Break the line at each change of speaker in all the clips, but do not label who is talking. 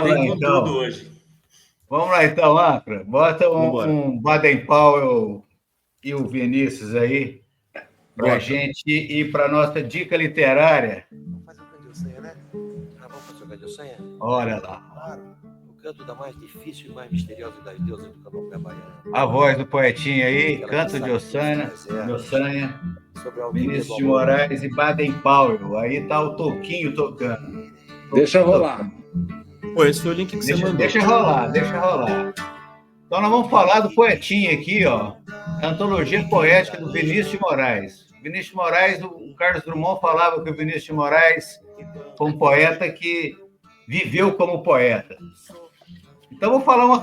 Vem com
então.
tudo hoje.
Vamos lá, então, Ancra. Bota
Vambora.
um Baden-Powell e o Vinícius aí, para a
Bota.
gente ir para a nossa dica literária.
Vamos fazer o Canto de Ossanha, né? Vamos fazer o Canto de Ossanha?
Olha lá.
Claro. O canto da mais difícil e mais misteriosa das deusas do candomblé baiano.
A voz do poetinho aí,
Aquela
Canto
que
de
sabe
Ossanha,
sobre a
Vinícius
do
de
amor.
Moraes e Baden-Powell. Aí tá o Toquinho tocando.
Deixa rolar.
Pô, esse foi o link que você mandou.
Deixa rolar. Então nós vamos falar do poetinho aqui, ó. A antologia poética do Vinícius de Moraes. Vinícius de Moraes, o Carlos Drummond falava que o Vinícius de Moraes foi um poeta que viveu como poeta. Então vou falar uma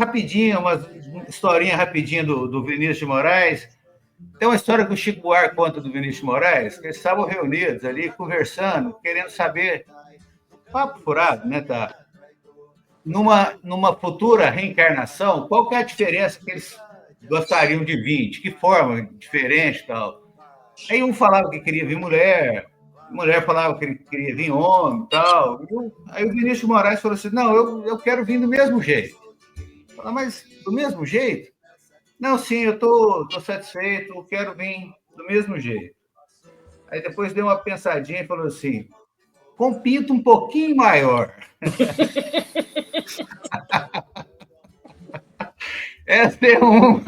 historinha rapidinha do Vinícius de Moraes. Tem uma história que o Chico Buarque conta do Vinícius de Moraes, que eles estavam reunidos ali, conversando, querendo saber, papo furado, né, tá? Numa futura reencarnação, qual que é a diferença que eles gostariam de vir, de que forma diferente e tal. Aí um falava que queria vir mulher falava que queria vir homem e tal. Aí o Vinícius de Moraes falou assim, não, eu quero vir do mesmo jeito. Falei, mas do mesmo jeito? Não, sim, eu tô satisfeito, eu quero vir do mesmo jeito. Aí depois deu uma pensadinha e falou assim, com pinto um pouquinho maior. Essa é uma.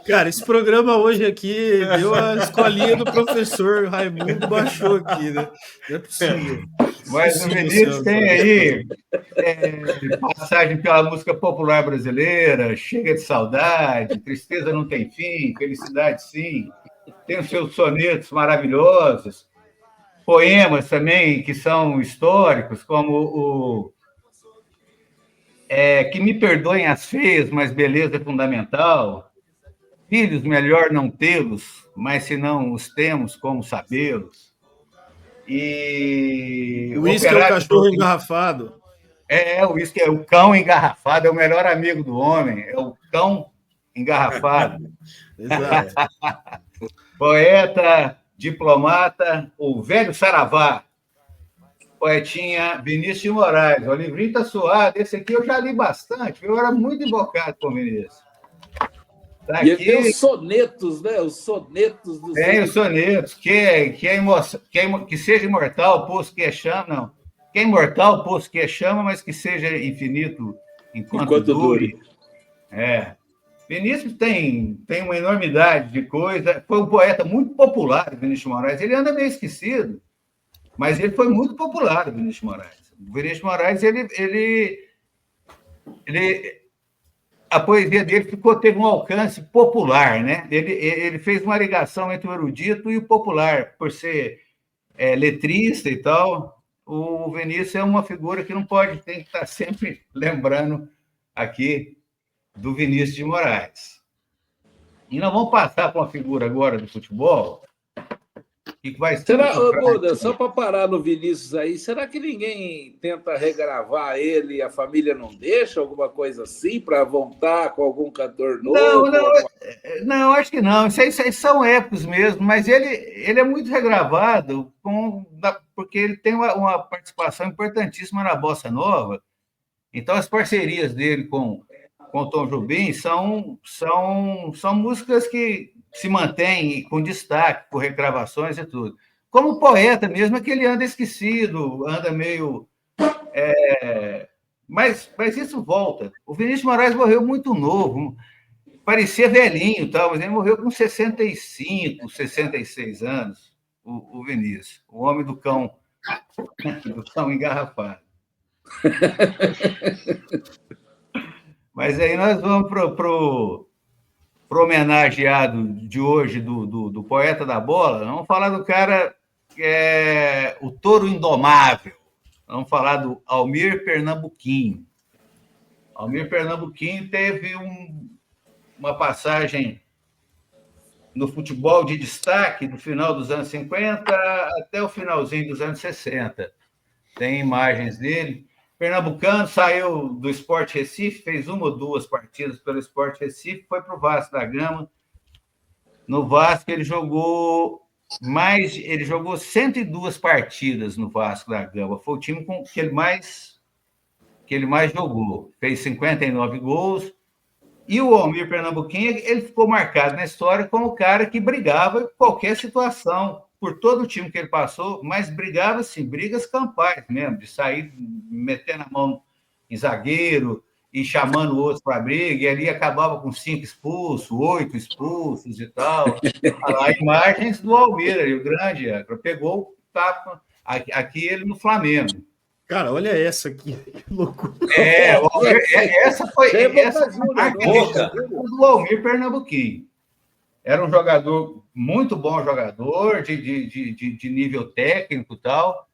Cara, esse programa hoje aqui deu a escolinha do professor Raimundo, baixou aqui, né? Não é possível.
Mas o Vinícius tem aí passagem pela música popular brasileira, Chega de Saudade, Tristeza Não Tem Fim, Felicidade Sim. Tem os seus sonetos maravilhosos, poemas também que são históricos, como Que Me Perdoem as Feias, mas Beleza é Fundamental. Filhos, melhor não tê-los, mas se não os temos, como sabê-los. E
o uísque é o cachorro engarrafado.
O uísque é o cão engarrafado, é o melhor amigo do homem, é o cão engarrafado.
Exato.
Poeta, diplomata, o velho Saravá. Poetinha Vinícius de Moraes. O livrinho está suado. Esse aqui eu já li bastante. Eu era muito invocado com o Vinícius. Tá
e
aqui...
tem os sonetos, né? Os sonetos dos.
Tem os sonetos. Que seja imortal, posto que é chama. Não. Que é imortal, posto que é chama, mas que seja infinito enquanto dure. Vinícius tem uma enormidade de coisa. Foi um poeta muito popular, Vinícius de Moraes. Ele anda meio esquecido. Mas ele foi muito popular, o Vinícius de Moraes. O Vinícius de Moraes, a poesia dele teve um alcance popular, né? Ele fez uma ligação entre o erudito e o popular, por ser letrista e tal. O Vinícius é uma figura que tem que estar sempre lembrando aqui do Vinícius de Moraes. E nós vamos passar para uma figura agora do futebol. Que vai ser
Buda, só para parar no Vinícius aí, será que ninguém tenta regravar ele e a família não deixa? Alguma coisa assim, para voltar com algum cantor novo?
Não, acho que não. Isso aí são épicos mesmo, mas ele é muito regravado porque ele tem uma participação importantíssima na Bossa Nova. Então, as parcerias dele com o Tom Jobim são músicas que se mantém com destaque, por regravações e tudo. Como poeta mesmo, é que ele anda esquecido, anda meio... Mas isso volta. O Vinícius de Moraes morreu muito novo, parecia velhinho, mas ele morreu com 65, 66 anos, o Vinícius, o homem do cão engarrafado. Mas aí nós vamos para o homenageado de hoje do poeta da bola, vamos falar do cara que é o touro indomável. Vamos falar do Almir Pernambuquinho. Almir Pernambuquinho teve uma passagem no futebol de destaque do final dos anos 50 até o finalzinho dos anos 60. Tem imagens dele. Pernambucano, saiu do Sport Recife, fez uma ou duas partidas pelo Sport Recife, foi para o Vasco da Gama. No Vasco, ele jogou mas ele jogou 102 partidas no Vasco da Gama. Foi o time que ele mais jogou. Fez 59 gols. E o Almir Pernambuquinho, ele ficou marcado na história como o cara que brigava em qualquer situação, por todo o time que ele passou, mas brigava, assim, brigas campais mesmo, de sair metendo a mão em zagueiro e chamando o outro para a briga, e ali acabava com 5 expulsos, 8 expulsos e tal. Há imagens do Almir, o grande, pegou o tapa, aqui ele no Flamengo.
Cara, olha essa aqui, que loucura.
Essa foi a marca do Almir Pernambuquinho. Era um jogador, muito bom jogador, de nível técnico e tal,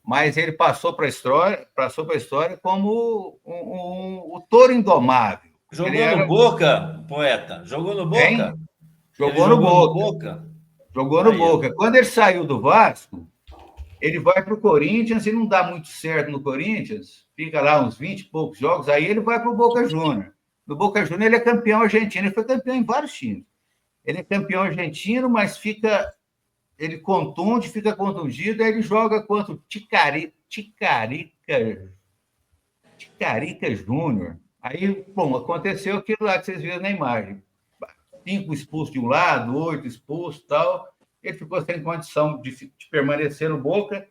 mas ele passou para a história como o touro indomável.
Jogou no Boca, poeta? Jogou no Boca?
Jogou no Boca. Jogou no Boca. Quando ele saiu do Vasco, ele vai para o Corinthians e não dá muito certo no Corinthians, fica lá uns 20 e poucos jogos, aí ele vai para o Boca Júnior. No Boca Júnior ele é campeão argentino, ele foi campeão em vários times. Ele é campeão argentino, mas ele contunde, fica contundido, aí ele joga contra o Ticarica Júnior. Aí, bom, aconteceu aquilo lá que vocês viram na imagem. 5 expulsos de um lado, 8 expulsos e tal. Ele ficou sem condição de permanecer no Boca.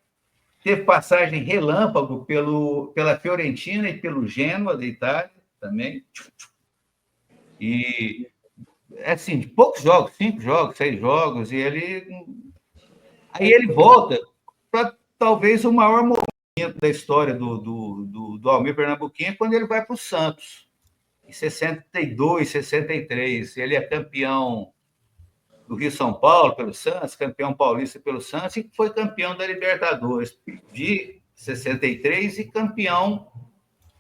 Teve passagem relâmpago pela Fiorentina e pelo Genoa da Itália também. E, assim, de poucos jogos, 5 jogos, 6 jogos, e aí ele volta para talvez o maior momento da história do Almir Pernambuquinho, quando ele vai para o Santos, em 62, 63. Ele é campeão do Rio-São Paulo pelo Santos, campeão paulista pelo Santos, e foi campeão da Libertadores de 63 e campeão.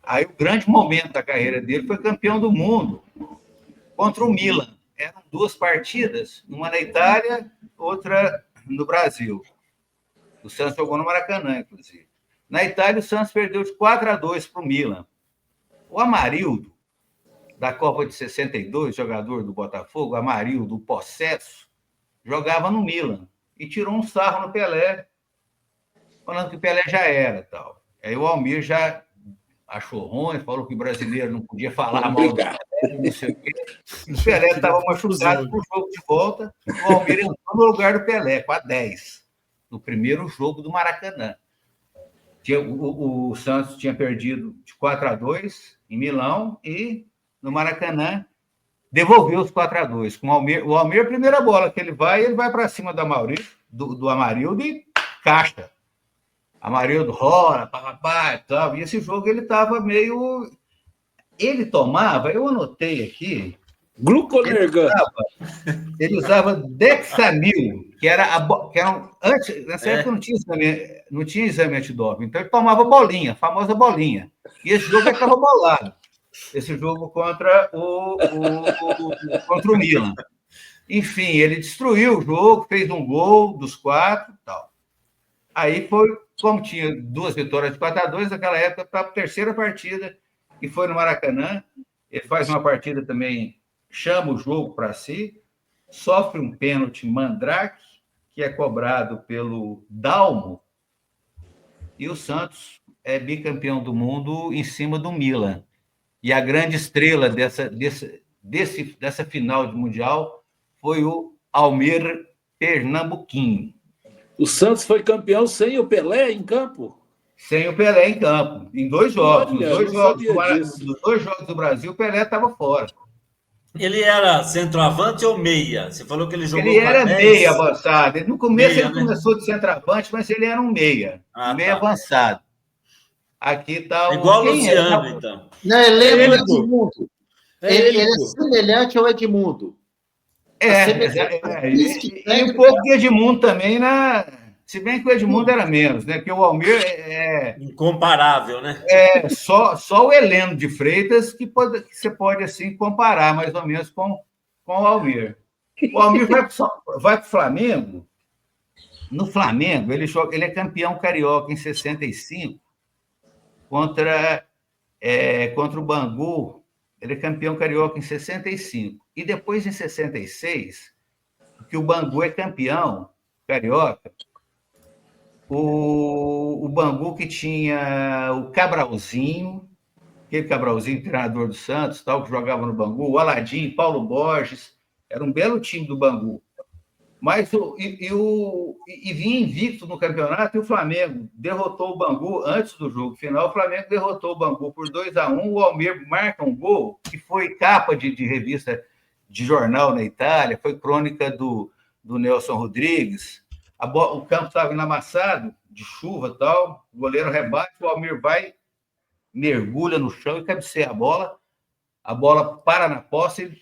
Aí o grande momento da carreira dele foi campeão do mundo contra o Milan. Eram 2 partidas, uma na Itália, outra no Brasil. O Santos jogou no Maracanã, inclusive. Na Itália, o Santos perdeu de 4-2 para o Milan. O Amarildo, da Copa de 62, jogador do Botafogo, Amarildo, do Possesso, jogava no Milan e tirou um sarro no Pelé, falando que o Pelé já era. Tal. Aí o Almir já achou ruim, falou que o brasileiro não podia falar mal do Pelé, não sei o quê. O Pelé estava machucado para o jogo de volta, o Almir entrou no lugar do Pelé, com a 10, no primeiro jogo do Maracanã. O Santos tinha perdido de 4-2 em Milão e no Maracanã devolveu os 4-2 com o Almir, a primeira bola que ele vai para cima do Amarildo e caixa. Amarildo rola, papapá e tal. E esse jogo ele estava meio... Ele tomava, eu anotei aqui...
Gluconergan.
Ele usava Dexamil, que era antes, nessa época não tinha exame antidoping, então ele tomava bolinha, a famosa bolinha. E esse jogo ele estava bolado. Esse jogo contra o Milan. Enfim, ele destruiu o jogo, fez um gol dos 4 e tal. Aí foi, como tinha 2 vitórias de 4-2, naquela época, para a terceira partida, que foi no Maracanã. Ele faz uma partida também, chama o jogo para si, sofre um pênalti Mandrake, que é cobrado pelo Dalmo, e o Santos é bicampeão do mundo em cima do Milan. E a grande estrela dessa final de Mundial foi o Almir Pernambuquinho.
O Santos foi campeão sem o Pelé em campo?
Sem o Pelé em campo, em 2 jogos.
Olha,
nos 2 jogos do Brasil, o Pelé estava fora.
Ele era centroavante ou meia? Você falou que ele jogou
Ele era
10.
meia avançado. No começo
meia,
ele começou de centroavante, mas ele era um meia. Meia avançado. Aqui está
igual o Luciano, então.
Não, ele lembra o Edmundo. Ele é semelhante ao Edmundo.
E um pouco de Edmundo também, se bem que o Edmundo era menos, né? Porque o Almir
incomparável, né?
Só o Heleno de Freitas que você pode assim comparar mais ou menos com o Almir. O Almir vai para o Flamengo. No Flamengo, ele é campeão carioca em 65 contra o Bangu. Ele é campeão carioca em 65. E depois, em 66, que o Bangu é campeão, carioca, o Bangu que tinha o Cabralzinho, aquele Cabralzinho, treinador do Santos, tal, que jogava no Bangu, o Aladim, Paulo Borges, era um belo time do Bangu. Mas vinha invicto no campeonato, e o Flamengo derrotou o Bangu antes do jogo final. O Flamengo derrotou o Bangu por 2-1. O Almir marca um gol que foi capa de revista de jornal na Itália, foi crônica do Nelson Rodrigues. O campo estava enlamaçado, de chuva e tal, o goleiro rebate, o Almir vai, mergulha no chão e cabeceia a bola para na posse,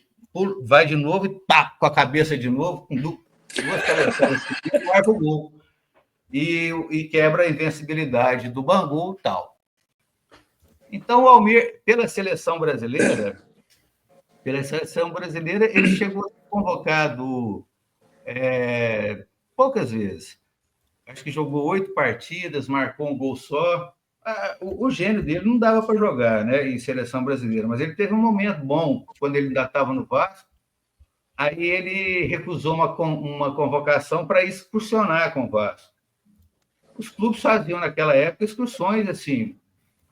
vai de novo e pá, com a cabeça de novo, com duas cabeçadas e marca o gol. E quebra a invencibilidade do Bangu e tal. Então, o Almir, pela seleção brasileira, ele chegou convocado poucas vezes. Acho que jogou 8 partidas, marcou um gol só. O gênio dele não dava para jogar, né, em seleção brasileira, mas ele teve um momento bom quando ele ainda estava no Vasco. Aí ele recusou uma convocação para excursionar com o Vasco. Os clubes faziam, naquela época, excursões assim,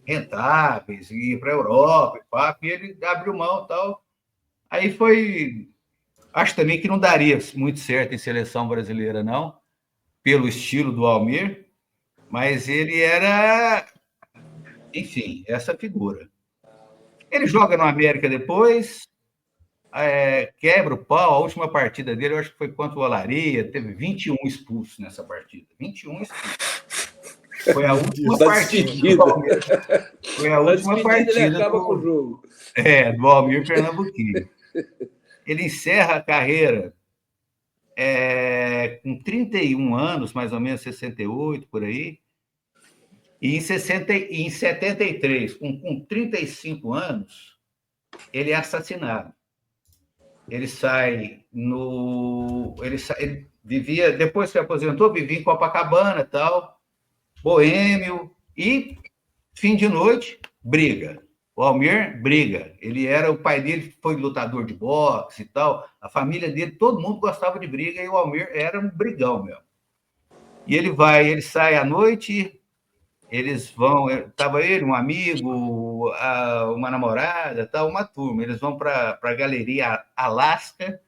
rentáveis, ir para a Europa, e ele abriu mão e tal. Aí foi... Acho também que não daria muito certo em seleção brasileira, não, pelo estilo do Almir, mas ele era, enfim, essa figura. Ele joga no América depois... quebra o pau, a última partida dele, eu acho que foi contra o Olaria, teve 21 expulsos nessa partida. 21 expulsos. Foi a última partida do Palmeiras. Foi a última partida
ele acaba com o jogo.
Do Almir Pernambuquinho. Ele encerra a carreira com 31 anos, mais ou menos 68, por aí, e em 73, com 35 anos, ele é assassinado. Ele vivia, depois que se aposentou, vivia em Copacabana, tal, boêmio, e fim de noite, briga. O Almir briga. O pai dele foi lutador de boxe e tal, a família dele, todo mundo gostava de briga, e o Almir era um brigão mesmo. E ele sai à noite, estava ele, um amigo, uma namorada, tal, uma turma, eles vão para a Galeria Alaska,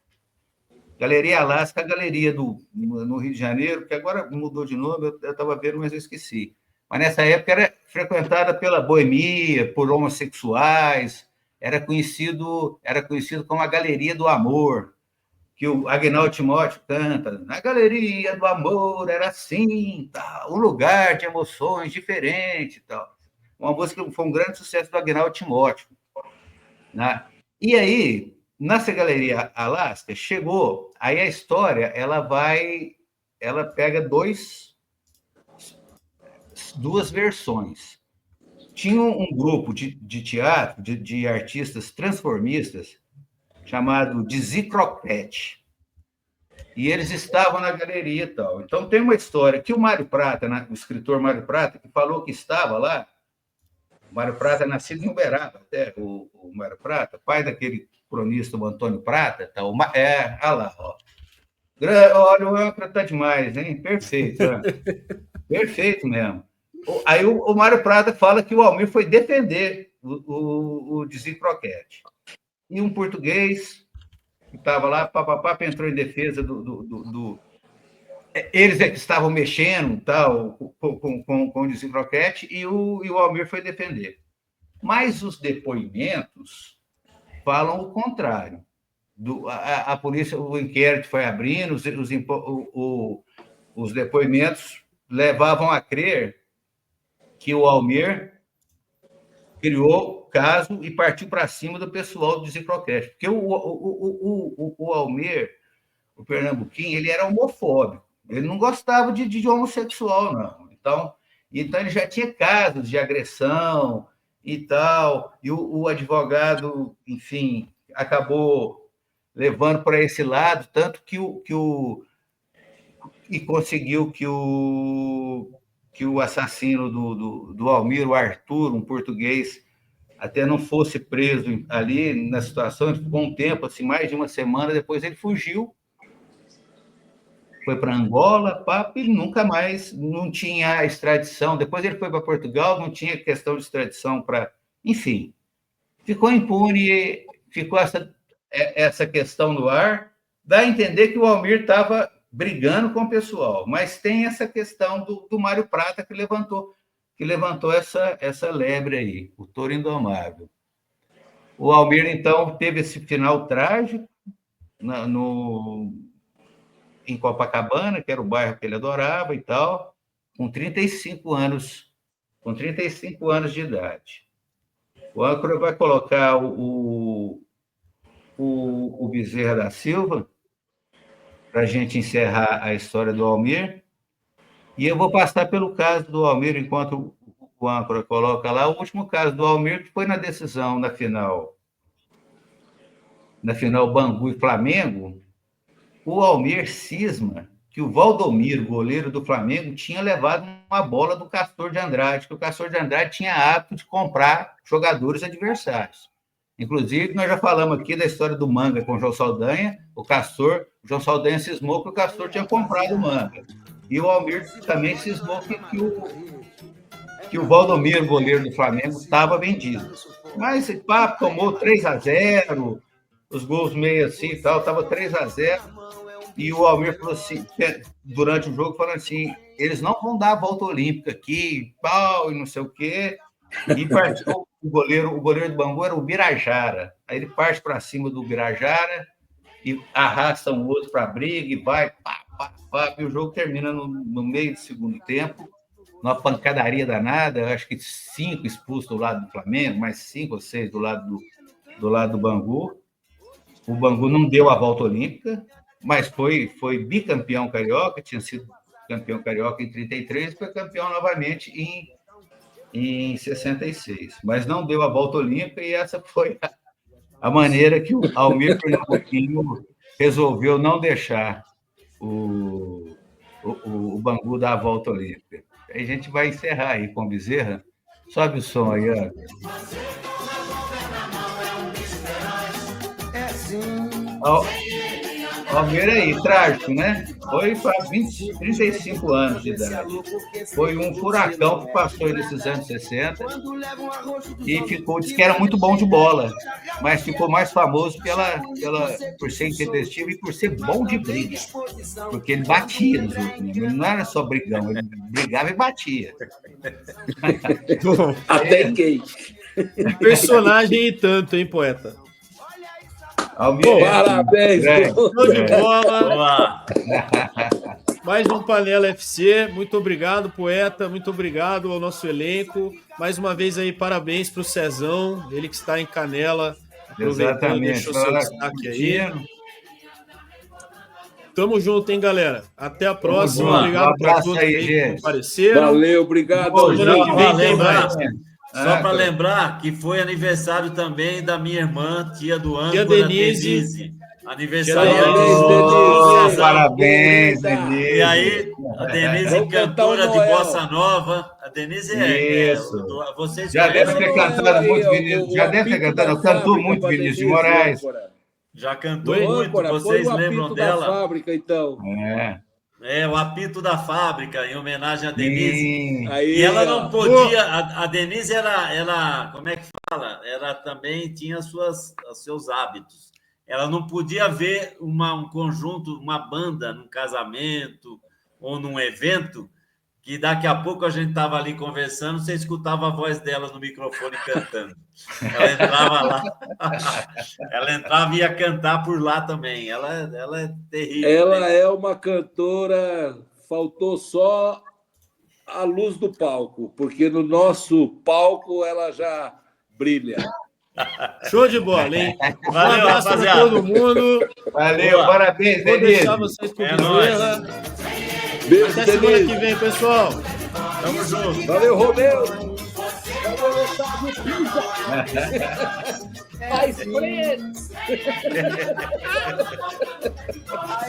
a galeria no Rio de Janeiro, que agora mudou de nome, eu estava vendo, mas eu esqueci. Mas nessa época era frequentada pela boemia, por homossexuais, era conhecido como a Galeria do Amor, que o Agnaldo Timóteo canta, na Galeria do Amor era assim, tal, um lugar de emoções diferentes, tal. Uma música que foi um grande sucesso do Agnaldo Timóteo, né? E aí, nessa Galeria Alaska, chegou, aí a história, ela pega duas versões. Tinha um grupo de teatro, de artistas transformistas, chamado Dizzy Croquette. E eles estavam na galeria e tal. Então, tem uma história que o Mário Prata, né, o escritor Mário Prata, que falou que estava lá. O Mário Prata é nascido em Uberaba, até o Mário Prata, pai daquele cronista, o Antônio Prata. Tá, olha lá, ó. Olha, o Âncora tá demais, hein? Perfeito, perfeito mesmo. Aí o Mário Prata fala que o Almir foi defender o Dizzy Croquette. E um português que estava lá, entrou em defesa do... Eles é que estavam mexendo tal, com o Dizzy Croquette, e o Almir foi defender. Mas os depoimentos falam o contrário. A polícia, o inquérito foi abrindo, os depoimentos levavam a crer que o Almir criou caso e partiu para cima do pessoal do Dizzy Croquette. Porque o Almir, o Pernambuquinho, ele era homofóbico. Ele não gostava de homossexual, não. Então, ele já tinha casos de agressão e tal. E o advogado, enfim, acabou levando para esse lado, tanto que conseguiu que o assassino do Almir, o Arthur, um português, até não fosse preso ali na situação. Ele ficou um tempo, assim, mais de uma semana, depois ele fugiu foi para Angola, papo, e nunca mais, não tinha extradição. Depois ele foi para Portugal, não tinha questão de extradição para... Enfim, ficou impune, ficou essa questão no ar. Dá a entender que o Almir estava brigando com o pessoal, mas tem essa questão do Mário Prata que levantou essa lebre aí, o Touro Indomável. O Almir, então, teve esse final trágico em Copacabana, que era o bairro que ele adorava e tal, com 35 anos de idade. O âncora vai colocar o Bezerra da Silva para a gente encerrar a história do Almir, e eu vou passar pelo caso do Almir enquanto o âncora coloca lá o último caso do Almir, que foi na decisão na final Bangu e Flamengo. O Almir cisma que o Valdomiro, goleiro do Flamengo, tinha levado uma bola do Castor de Andrade, que o Castor de Andrade tinha hábito de comprar jogadores adversários. Inclusive, nós já falamos aqui da história do Manga com o João Saldanha. O João Saldanha cismou que o Castor tinha comprado o Manga. E o Almir também cismou que o Valdomiro, goleiro do Flamengo, estava vendido. Mas esse papo tomou 3-0, os gols meio assim e tal, estava 3-0. E o Almir falou assim, durante o jogo, falando assim, eles não vão dar a volta olímpica aqui, pau, e não sei o quê. E partiu o goleiro do Bangu era o Birajara. Aí ele parte para cima do Birajara e arrasta um outro para a briga e vai, pá, e o jogo termina no meio do segundo tempo, numa pancadaria danada, acho que 5 expulsos do lado do Flamengo, mais 5 ou 6 do lado do Bangu. O Bangu não deu a volta olímpica, mas foi bicampeão carioca, tinha sido campeão carioca em 33 e foi campeão novamente em 66. Mas não deu a volta olímpica e essa foi a maneira que o Almir Pernambuquinho resolveu não deixar o Bangu dar a volta olímpica. Aí a gente vai encerrar aí com o Bezerra. Sobe o som aí, ó. Almir aí, trágico, né? Foi para 35 anos de idade. Foi um furacão que passou nesses anos 60 e disse que era muito bom de bola, mas ficou mais famoso por ser intempestivo e por ser bom de briga, porque ele batia nos outros. Ele não era só brigão, ele brigava e batia.
Até quem?
Personagem e tanto, hein, poeta?
Almir,
parabéns!
Show de bola! Mais um Panela FC. Muito obrigado, poeta. Muito obrigado ao nosso elenco. Mais uma vez aí, parabéns para o Cezão, ele que está em Canela.
Exatamente.
Deixou seu destaque aí. Tamo junto, hein, galera? Até a próxima. Obrigado para todos que apareceram.
Valeu, obrigado.
Semana que vem tem mais.
Só para lembrar que foi aniversário também da minha irmã, tia do âncora, Denise. Aniversário.
Parabéns, Denise.
E aí, a Denise, cantora de Bossa Nova. A Denise vocês
já deve ter cantado muito Vinícius. Já deve ter cantado, cantou muito Vinícius de Moraes.
Já cantou muito, vocês lembram dela?
Da fábrica, então.
O apito da fábrica, em homenagem a Denise.
Aí,
e ela não podia. A Denise, ela, como é que fala? Ela também tinha seus hábitos. Ela não podia ver um conjunto, uma banda num casamento ou num evento, que daqui a pouco a gente estava ali conversando, você escutava a voz dela no microfone cantando. Ela entrava lá, ela entrava e ia cantar por lá também. Ela é terrível.
Ela é uma cantora, faltou só a luz do palco, porque no nosso palco ela já brilha.
Show de bola, hein?
Valeu,
um abraço para todo mundo.
Valeu, parabéns,
Vou
Denise.
deixar vocês com o Bezerra.
Beijo,
Até semana que vem, pessoal.
Tamo junto.
Valeu, Romeu. Valeu,